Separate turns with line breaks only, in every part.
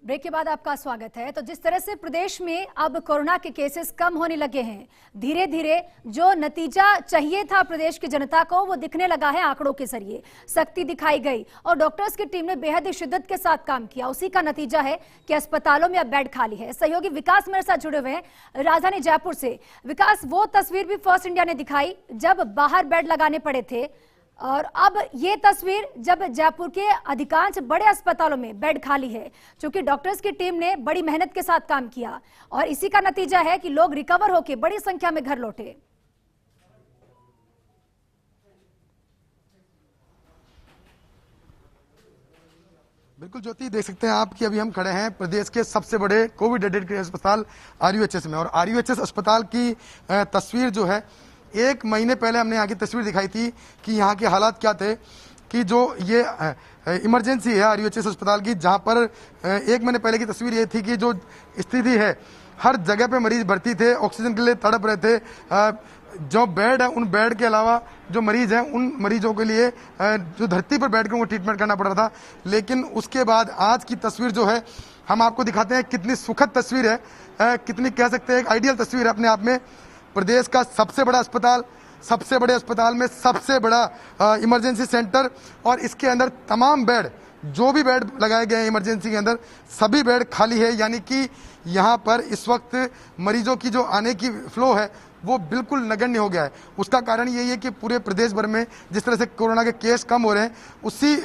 Break के बाद आपका स्वागत है। तो जिस तरह से प्रदेश में अब कोरोना के केसेस कम होने लगे हैं, धीरे धीरे जो नतीजा चाहिए था प्रदेश की जनता को वो दिखने लगा है। आंकड़ों के जरिए सख्ती दिखाई गई और डॉक्टर्स की टीम ने बेहद ही शिद्दत के साथ काम किया। उसी का नतीजा है कि अस्पतालों में अब बेड खाली है। सहयोगी विकास मेरे साथ जुड़े हुए हैं राजधानी जयपुर से। विकास, वो तस्वीर भी फर्स्ट इंडिया ने दिखाई जब बाहर बेड लगाने पड़े थे, और अब ये तस्वीर जब जयपुर के अधिकांश बड़े अस्पतालों में बेड खाली है, क्योंकि डॉक्टर्स की टीम ने बड़ी मेहनत के साथ काम किया और इसी का नतीजा है कि लोग रिकवर होकर बड़ी संख्या में घर लौटे।
बिल्कुल ज्योति, देख सकते हैं आप कि अभी हम खड़े हैं प्रदेश के सबसे बड़े कोविड डेडिकेटेड अस्पताल आरयूएचएस में। और आरयूएचएस अस्पताल की तस्वीर जो है, एक महीने पहले हमने यहाँ की तस्वीर दिखाई थी कि यहाँ के हालात क्या थे, कि जो ये इमरजेंसी है आरयूएचएस अस्पताल की, जहाँ पर एक महीने पहले की तस्वीर ये थी कि जो स्थिति है, हर जगह पे मरीज भर्ती थे, ऑक्सीजन के लिए तड़प रहे थे। जो बेड है, उन बेड के अलावा जो मरीज हैं, उन मरीजों के लिए जो धरती पर बैठ कर उनको ट्रीटमेंट करना पड़ रहा था। लेकिन उसके बाद आज की तस्वीर जो है, हम आपको दिखाते हैं कितनी सुखद तस्वीर है, कितनी कह सकते हैं एक आइडियल तस्वीर है अपने आप में। प्रदेश का सबसे बड़ा अस्पताल, सबसे बड़े अस्पताल में सबसे बड़ा इमरजेंसी सेंटर, और इसके अंदर तमाम बेड, जो भी बेड लगाए गए हैं इमरजेंसी के अंदर, सभी बेड खाली है। यानी कि यहाँ पर इस वक्त मरीजों की जो आने की फ्लो है वो बिल्कुल नगण्य हो गया है। उसका कारण यही है कि पूरे प्रदेश भर में जिस तरह से कोरोना के केस कम हो रहे हैं, उसी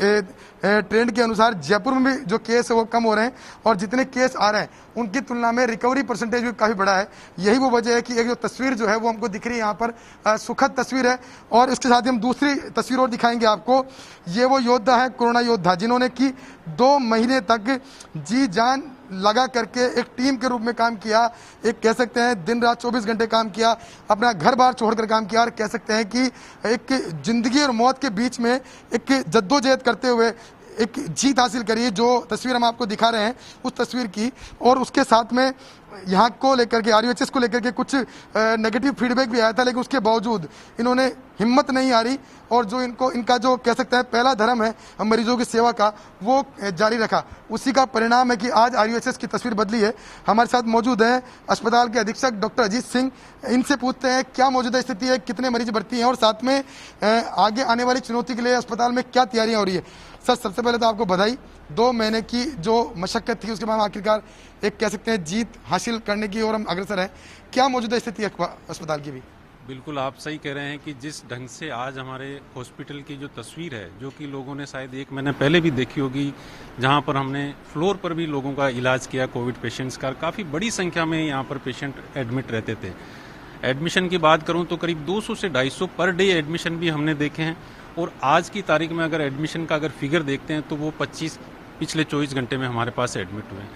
ट्रेंड के अनुसार जयपुर में भी जो केस है वो कम हो रहे हैं, और जितने केस आ रहे हैं उनकी तुलना में रिकवरी परसेंटेज भी काफ़ी बड़ा है। यही वो वजह है कि एक जो तस्वीर जो है वो हमको दिख रही है यहाँ पर, सुखद तस्वीर है। और इसके साथ ही हम दूसरी तस्वीर और दिखाएंगे आपको। ये वो योद्धा है, कोरोना योद्धा, जिन्होंने कि 2 महीने तक जी जान लगा करके एक टीम के रूप में काम किया। एक कह सकते हैं दिन रात 24 घंटे काम किया, अपना घर बार छोड़कर काम किया, और कह सकते हैं कि एक जिंदगी और मौत के बीच में एक जद्दोजहद करते हुए एक जीत हासिल करी। जो तस्वीर हम आपको दिखा रहे हैं उस तस्वीर की, और उसके साथ में यहाँ को लेकर के, आरयूएचएस को लेकर के कुछ नेगेटिव फीडबैक भी आया था, लेकिन उसके बावजूद इन्होंने हिम्मत नहीं हारी, और जो इनका जो कह सकते हैं पहला धर्म है मरीजों की सेवा का, वो जारी रखा। उसी का परिणाम है कि आज आरयूएचएस की तस्वीर बदली है। हमारे साथ मौजूद हैं अस्पताल के अधीक्षक डॉक्टर अजीत सिंह। इनसे पूछते हैं क्या मौजूदा स्थिति है, कितने मरीज भर्ती हैं, और साथ में आगे आने वाली चुनौती के लिए अस्पताल में क्या तैयारियां हो रही है। सर, सबसे पहले तो आपको बधाई, 2 महीने की जो मशक्कत थी उसके बाद आखिरकार एक कह सकते हैं जीत हासिल करने की ओर हम अग्रसर हैं। क्या मौजूदा स्थिति है अस्पताल की भी?
बिल्कुल आप सही कह रहे हैं कि जिस ढंग से आज हमारे हॉस्पिटल की जो तस्वीर है, जो कि लोगों ने शायद 1 महीने पहले भी देखी होगी, जहां पर हमने फ्लोर पर भी लोगों का इलाज किया कोविड पेशेंट्स का। काफ़ी बड़ी संख्या में यहां पर पेशेंट एडमिट रहते थे। एडमिशन की बात करूं तो करीब 200 से 250 पर डे एडमिशन भी हमने देखे हैं, और आज की तारीख में अगर एडमिशन का अगर फिगर देखते हैं तो वो 25 पिछले 24 घंटे में हमारे पास एडमिट हुए हैं।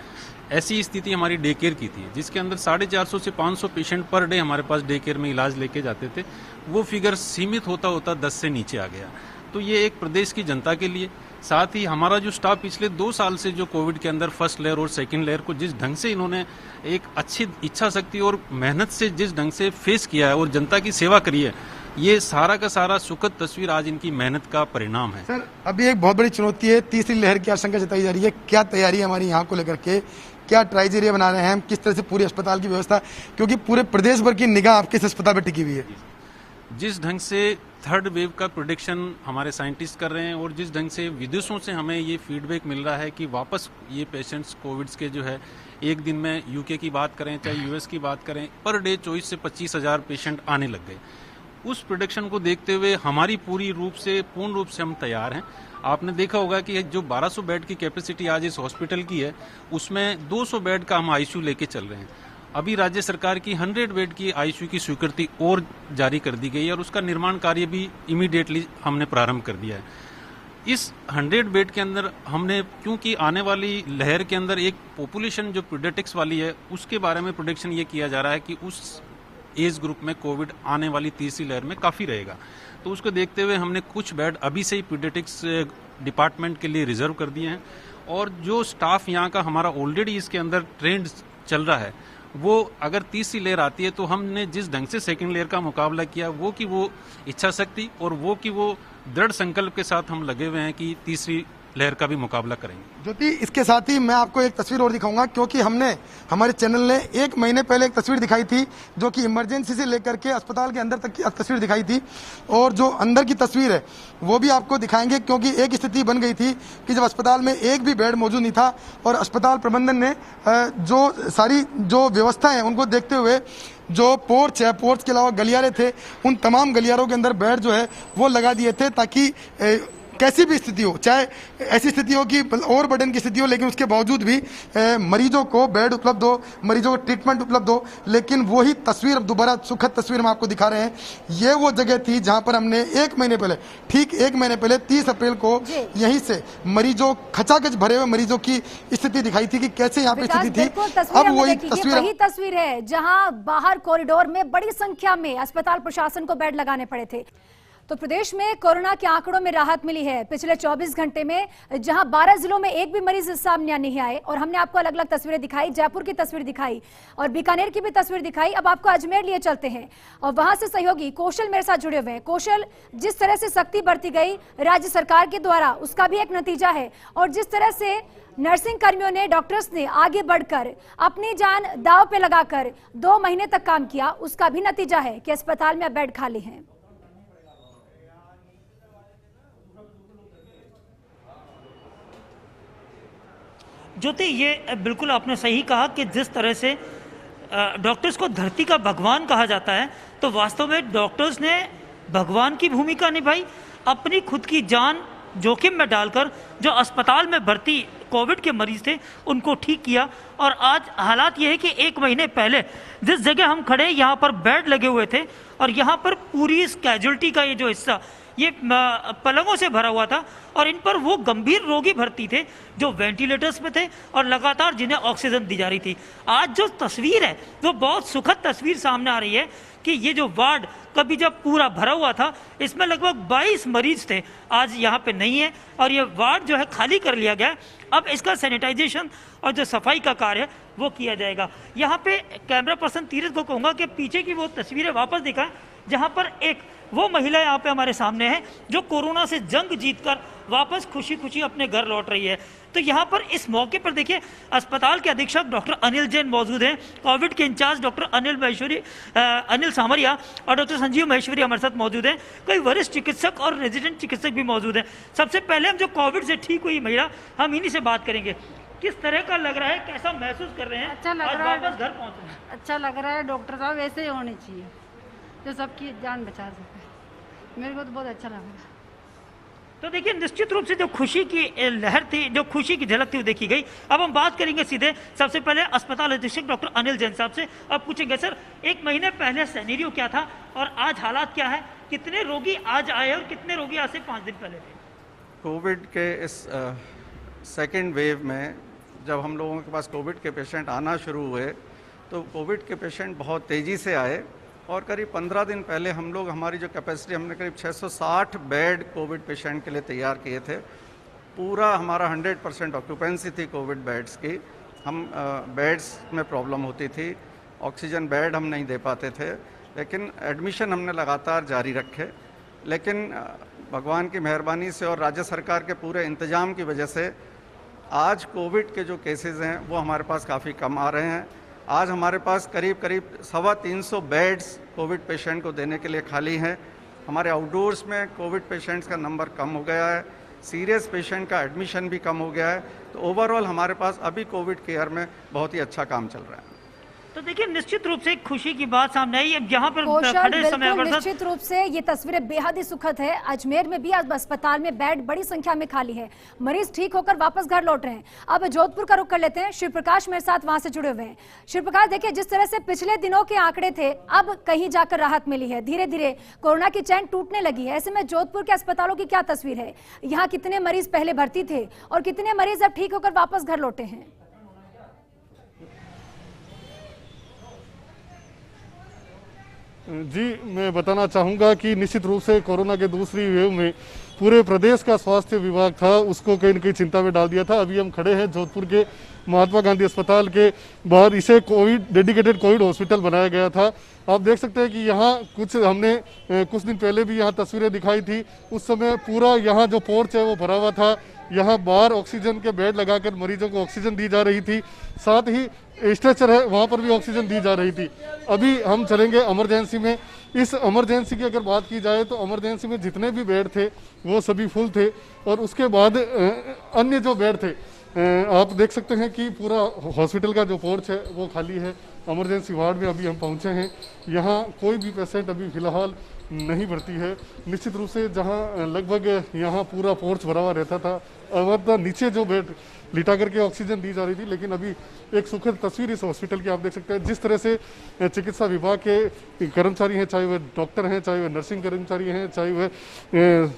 ऐसी स्थिति हमारी डे केयर की थी, जिसके अंदर 450 से 500 पेशेंट पर डे हमारे पास डे केयर में इलाज लेके जाते थे। वो फिगर सीमित होता होता 10 से नीचे आ गया। तो ये एक प्रदेश की जनता के लिए, साथ ही हमारा जो स्टाफ पिछले 2 साल से जो कोविड के अंदर फर्स्ट लेयर और सेकेंड लेयर को जिस ढंग से इन्होंने एक अच्छी इच्छा शक्ति और मेहनत से जिस ढंग से फेस किया है और जनता की सेवा करी है, ये सारा का सारा सुखद तस्वीर आज इनकी मेहनत का परिणाम है।
सर, अभी एक बहुत बड़ी चुनौती है, तीसरी लहर की आशंका जताई जा रही है। क्या तैयारी है हमारी यहाँ को लेकर के, क्या ट्राइजेरिया बना रहे हैं हम, किस तरह से पूरे अस्पताल की व्यवस्था, क्योंकि पूरे प्रदेश भर की निगाह आपके इस अस्पताल पर टिकी हुई है।
जिस ढंग से 3rd वेव का प्रोडिक्शन हमारे साइंटिस्ट कर रहे हैं, और जिस ढंग से विदेशों से हमें ये फीडबैक मिल रहा है कि वापस ये पेशेंट्स कोविड्स के जो है, एक दिन में यूके की बात करें चाहे यूएस की बात करें, पर डे 24 से 25 हज़ार पेशेंट आने लग गए। उस प्रोडिक्शन को देखते हुए हमारी पूर्ण रूप से हम तैयार हैं। आपने देखा होगा कि जो 1200 बेड की कैपेसिटी आज इस हॉस्पिटल की है, उसमें 200 बेड का हम आईसीयू लेके चल रहे हैं। अभी राज्य सरकार की 100 बेड की आईसीयू की स्वीकृति और जारी कर दी गई है, और उसका निर्माण कार्य भी इमीडिएटली हमने प्रारंभ कर दिया है। इस 100 बेड के अंदर हमने, क्योंकि आने वाली लहर के अंदर एक पॉपुलेशन जो पीडियाट्रिक्स वाली है, उसके बारे में प्रोडिक्शन ये किया जा रहा है कि उस एज ग्रुप में कोविड आने वाली तीसरी लहर में काफ़ी रहेगा। तो उसको देखते हुए हमने कुछ बेड अभी से ही पीडियाट्रिक्स डिपार्टमेंट के लिए रिजर्व कर दिए हैं, और जो स्टाफ यहाँ का हमारा ऑलरेडी इसके अंदर ट्रेंड चल रहा है, वो अगर तीसरी लेयर आती है तो हमने जिस ढंग से सेकंड लेयर का मुकाबला किया, वो इच्छा शक्ति और वो दृढ़ संकल्प के साथ हम लगे हुए हैं कि तीसरी लहर का भी मुकाबला करेंगे।
ज्योति, इसके साथ ही मैं आपको एक तस्वीर और दिखाऊंगा, क्योंकि हमने हमारे चैनल ने 1 महीने पहले एक तस्वीर दिखाई थी जो कि इमरजेंसी से लेकर के अस्पताल के अंदर तक की तस्वीर दिखाई थी, और जो अंदर की तस्वीर है वो भी आपको दिखाएंगे, क्योंकि एक स्थिति बन गई थी कि जब अस्पताल में एक भी बेड मौजूद नहीं था और अस्पताल प्रबंधन ने जो सारी जो व्यवस्था है उनको देखते हुए जो पोर्च है, पोर्च के अलावा गलियारे थे, उन तमाम गलियारों के अंदर बेड जो है वो लगा दिए थे, ताकि कैसी भी स्थिति हो, चाहे ऐसी स्थिति हो कि ओवर बर्डन की स्थिति हो, लेकिन उसके बावजूद भी मरीजों को बेड उपलब्ध हो, मरीजों को ट्रीटमेंट उपलब्ध हो। लेकिन वही तस्वीर अब दोबारा सुखद तस्वीर हम आपको दिखा रहे हैं। ये वो जगह थी जहां पर हमने 1 महीने पहले, ठीक 1 महीने पहले 30 अप्रैल को यहीं से मरीजों, खचाखच भरे हुए मरीजों की स्थिति दिखाई थी कि कैसे यहाँ पे स्थिति थी। अब वही
तस्वीर है जहाँ बाहर कॉरिडोर में बड़ी संख्या में अस्पताल प्रशासन को बेड लगाने पड़े थे। तो प्रदेश में कोरोना के आंकड़ों में राहत मिली है पिछले 24 घंटे में, जहां 12 जिलों में एक भी मरीज सामने नहीं आए, और हमने आपको अलग अलग तस्वीरें दिखाई, जयपुर की तस्वीर दिखाई और बीकानेर की भी तस्वीर दिखाई। अब आपको अजमेर लिए चलते हैं और वहां से सहयोगी कौशल मेरे साथ जुड़े हुए हैं। कौशल, जिस तरह से सख्ती बरती गई राज्य सरकार के द्वारा उसका भी एक नतीजा है, और जिस तरह से नर्सिंग कर्मियों ने, डॉक्टर्स ने आगे बढ़कर अपनी जान दांव पे लगाकर 2 महीने तक काम किया, उसका भी नतीजा है कि अस्पताल में अब बेड खाली हैं।
ज्योति, ये बिल्कुल आपने सही कहा कि जिस तरह से डॉक्टर्स को धरती का भगवान कहा जाता है, तो वास्तव में डॉक्टर्स ने भगवान की भूमिका निभाई, अपनी खुद की जान जोखिम में डालकर जो अस्पताल में भर्ती कोविड के मरीज थे उनको ठीक किया। और आज हालात ये है कि 1 महीने पहले जिस जगह हम खड़े, यहाँ पर बेड लगे हुए थे और यहाँ पर पूरी इस कैजुअल्टी का ये जो हिस्सा ये पलंगों से भरा हुआ था, और इन पर वो गंभीर रोगी भर्ती थे जो वेंटिलेटर्स में थे और लगातार जिन्हें ऑक्सीजन दी जा रही थी। आज जो तस्वीर है वो बहुत सुखद तस्वीर सामने आ रही है कि ये जो वार्ड कभी जब पूरा भरा हुआ था, इसमें लगभग 22 मरीज थे, आज यहाँ पे नहीं है और ये वार्ड जो है खाली कर लिया गया। अब इसका सैनिटाइजेशन और जो सफाई का कार्य है वो किया जाएगा। यहाँ पे कैमरा पर्सन तीरथ को कहूँगा कि पीछे की वो तस्वीरें वापस दिखाएं, जहाँ पर एक वो महिला यहाँ पे हमारे सामने है जो कोरोना से जंग जीतकर वापस खुशी खुशी अपने घर लौट रही है। तो यहाँ पर इस मौके पर देखिए, अस्पताल के अधीक्षक डॉक्टर अनिल जैन मौजूद हैं, कोविड के इंचार्ज डॉक्टर अनिल सामरिया और डॉक्टर संजीव महेश्वरी हमारे साथ मौजूद हैं। कई वरिष्ठ चिकित्सक और रेजिडेंट चिकित्सक भी मौजूद हैं। सबसे पहले हम जो कोविड से ठीक हुई महिला, हम इन्हीं से बात करेंगे। किस तरह का लग रहा है, कैसा महसूस कर रहे हैं?
अच्छा लग रहा है,
वापस घर पहुँचे हैं।
अच्छा लग रहा है। डॉक्टर साहब ऐसे ही होने चाहिए जो सबकी जान बचा सके। मेरे को तो बहुत अच्छा लगा।
तो देखिए, निश्चित रूप से जो खुशी की लहर थी, जो खुशी की झलक थी वो देखी गई। अब हम बात करेंगे सीधे सबसे पहले अस्पताल अधीक्षक डॉक्टर अनिल जैन साहब से। अब पूछेंगे सर, 1 महीने पहले सिनेरियो क्या था और आज हालात क्या है? कितने रोगी आज आए और कितने रोगी आज से 5 दिन पहले थे?
कोविड के इस सेकेंड वेव में जब हम लोगों के पास कोविड के पेशेंट आना शुरू हुए, तो कोविड के पेशेंट बहुत तेज़ी से आए और करीब 15 दिन पहले हम लोग, हमारी जो कैपेसिटी, हमने करीब 660 बेड कोविड पेशेंट के लिए तैयार किए थे। पूरा हमारा 100% ऑक्यूपेंसी थी कोविड बेड्स की। हम बेड्स में प्रॉब्लम होती थी, ऑक्सीजन बेड हम नहीं दे पाते थे, लेकिन एडमिशन हमने लगातार जारी रखे। लेकिन भगवान की मेहरबानी से और राज्य सरकार के पूरे इंतजाम की वजह से आज कोविड के जो केसेस हैं वो हमारे पास काफ़ी कम आ रहे हैं। आज हमारे पास करीब 350 बेड्स कोविड पेशेंट को देने के लिए खाली हैं। हमारे आउटडोर्स में कोविड पेशेंट्स का नंबर कम हो गया है, सीरियस पेशेंट का एडमिशन भी कम हो गया है। तो ओवरऑल हमारे पास अभी कोविड केयर में बहुत ही अच्छा काम चल रहा है।
तो देखिए, निश्चित रूप से खुशी की बात सामने आई। अब यहाँ पर
खड़े समय पर निश्चित रूप से ये तस्वीरें बेहद ही सुखद है। अजमेर में भी आज अस्पताल में बेड बड़ी संख्या में खाली है, मरीज ठीक होकर वापस घर लौट रहे हैं। अब जोधपुर का रुख कर लेते हैं, शिव प्रकाश मेरे साथ वहां से जुड़े हुए हैं। शिव प्रकाश, देखिए, जिस तरह से पिछले दिनों के आंकड़े थे, अब कहीं जाकर राहत मिली है, धीरे धीरे कोरोना की चैन टूटने लगी है। ऐसे में जोधपुर के अस्पतालों की क्या तस्वीर है? यहाँ कितने मरीज पहले भर्ती थे और कितने मरीज अब ठीक होकर वापस घर लौटे हैं?
जी, मैं बताना चाहूँगा कि निश्चित रूप से कोरोना के दूसरी वेव में पूरे प्रदेश का स्वास्थ्य विभाग था उसको कहीं न कहीं चिंता में डाल दिया था। अभी हम खड़े हैं जोधपुर के महात्मा गांधी अस्पताल के बाहर। इसे डेडिकेटेड कोविड हॉस्पिटल बनाया गया था। आप देख सकते हैं कि यहाँ हमने कुछ दिन पहले भी यहाँ तस्वीरें दिखाई थी। उस समय पूरा यहाँ जो पोर्च है वो भरा हुआ था। यहाँ बाहर ऑक्सीजन के बेड लगाकर मरीजों को ऑक्सीजन दी जा रही थी, साथ ही स्ट्रेचर है वहाँ पर भी ऑक्सीजन दी जा रही थी। अभी हम चलेंगे इमरजेंसी में। इस इमरजेंसी की अगर बात की जाए तो इमरजेंसी में जितने भी बेड थे वो सभी फुल थे, और उसके बाद अन्य जो बेड थे आप देख सकते हैं कि पूरा हॉस्पिटल का जो पोर्च है वो खाली है। इमरजेंसी वार्ड में अभी हम पहुंचे हैं। यहाँ कोई भी पेशेंट अभी फिलहाल नहीं भर्ती है। निश्चित रूप से जहाँ लगभग यहाँ पूरा पोर्च भरा हुआ रहता था, अब नीचे जो बेड लिटा करके ऑक्सीजन दी जा रही थी। लेकिन अभी एक सुखद तस्वीर इस हॉस्पिटल की आप देख सकते हैं, जिस तरह से चिकित्सा विभाग के कर्मचारी हैं, चाहे वह डॉक्टर हैं, चाहे वह नर्सिंग कर्मचारी हैं, चाहे वह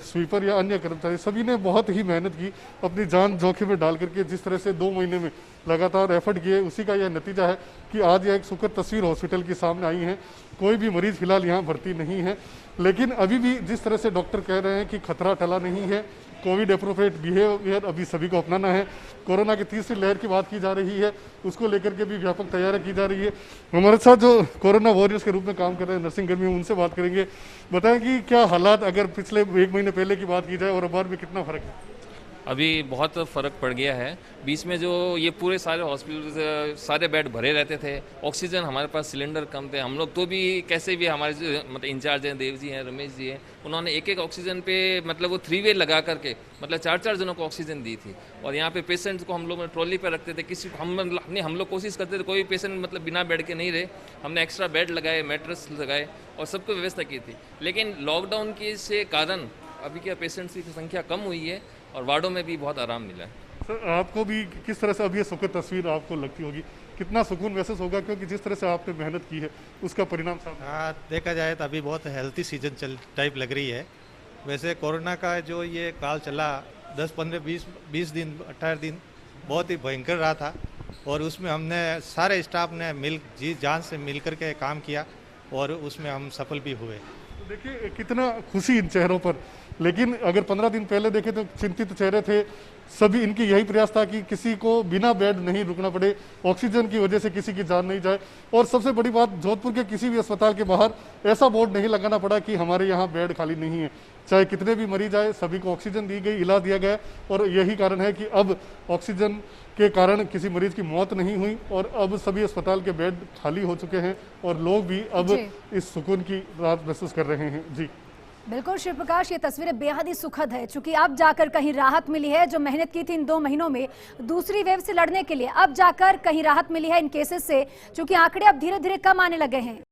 स्वीपर या अन्य कर्मचारी, सभी ने बहुत ही मेहनत की, अपनी जान जोखिम में डाल करके जिस तरह से 2 महीने में लगातार एफर्ट किए, उसी का यह नतीजा है कि आज यह एक सुखद तस्वीर हॉस्पिटल की सामने आई है। कोई भी मरीज फिलहाल यहाँ भर्ती नहीं है, लेकिन अभी भी जिस तरह से डॉक्टर कह रहे हैं कि खतरा टला नहीं है, कोविड अप्रोप्रिएट बिहेवियर अभी सभी को अपनाना है। कोरोना की तीसरी लहर की बात की जा रही है, उसको लेकर के भी व्यापक तैयारी की जा रही है। हमारे साथ जो कोरोना वॉरियर्स के रूप में काम कर रहे हैं नर्सिंग कर्मी, उनसे बात करेंगे। बताएं कि क्या हालात अगर पिछले 1 महीने पहले की बात की जाए और अब में कितना फर्क है?
अभी बहुत फ़र्क पड़ गया है। बीच में जो ये पूरे सारे हॉस्पिटल सारे बेड भरे रहते थे, ऑक्सीजन हमारे पास सिलेंडर कम थे। हम लोग तो भी कैसे भी हमारे जो मतलब इंचार्ज हैं, देव जी हैं, रमेश जी हैं, उन्होंने एक ऑक्सीजन पे मतलब वो 3 वे लगा करके मतलब 4 जनों को ऑक्सीजन दी थी। और यहाँ पे पेशेंट्स को हम लोग ट्रॉली पे रखते थे। किसी हम लोग कोशिश करते थे कोई पेशेंट मतलब बिना बेड के नहीं रहे। हमने एक्स्ट्रा बेड लगाए, मैट्रेस लगाए और सबको व्यवस्था की थी। लेकिन लॉकडाउन के से कारण अभी क्या पेशेंट्स की संख्या कम हुई है और वार्डों में भी बहुत आराम मिला है।
सर, आपको भी किस तरह से अभी ये सुखद तस्वीर आपको लगती होगी? कितना सुकून महसूस होगा, क्योंकि जिस तरह से आपने मेहनत की है उसका परिणाम सामने?
हाँ, देखा जाए तो अभी बहुत हेल्थी सीजन टाइप लग रही है। वैसे कोरोना का जो ये काल चला 10, 15, 20 दिन, 18 दिन बहुत ही भयंकर रहा था, और उसमें हमने सारे स्टाफ ने जी जान से मिल करके काम किया और उसमें हम सफल भी हुए।
तो देखिए कितना खुशी इन चेहरों पर। लेकिन अगर 15 दिन पहले देखें तो चिंतित चेहरे थे सभी। इनकी यही प्रयास था कि किसी को बिना बेड नहीं रुकना पड़े, ऑक्सीजन की वजह से किसी की जान नहीं जाए। और सबसे बड़ी बात, जोधपुर के किसी भी अस्पताल के बाहर ऐसा बोर्ड नहीं लगाना पड़ा कि हमारे यहाँ बेड खाली नहीं है। चाहे कितने भी मरीज आए, सभी को ऑक्सीजन दी गई, इलाज दिया गया। और यही कारण है कि अब ऑक्सीजन के कारण किसी मरीज की मौत नहीं हुई, और अब सभी अस्पताल के बेड खाली हो चुके हैं और लोग भी अब इस सुकून की राहत महसूस कर रहे हैं। जी
बिल्कुल शिव प्रकाश, ये तस्वीरें बेहद ही सुखद है, क्योंकि अब जाकर कहीं राहत मिली है। जो मेहनत की थी इन 2 महीनों में दूसरी वेव से लड़ने के लिए, अब जाकर कहीं राहत मिली है इन केसेस से, क्योंकि आंकड़े अब धीरे धीरे कम आने लगे हैं।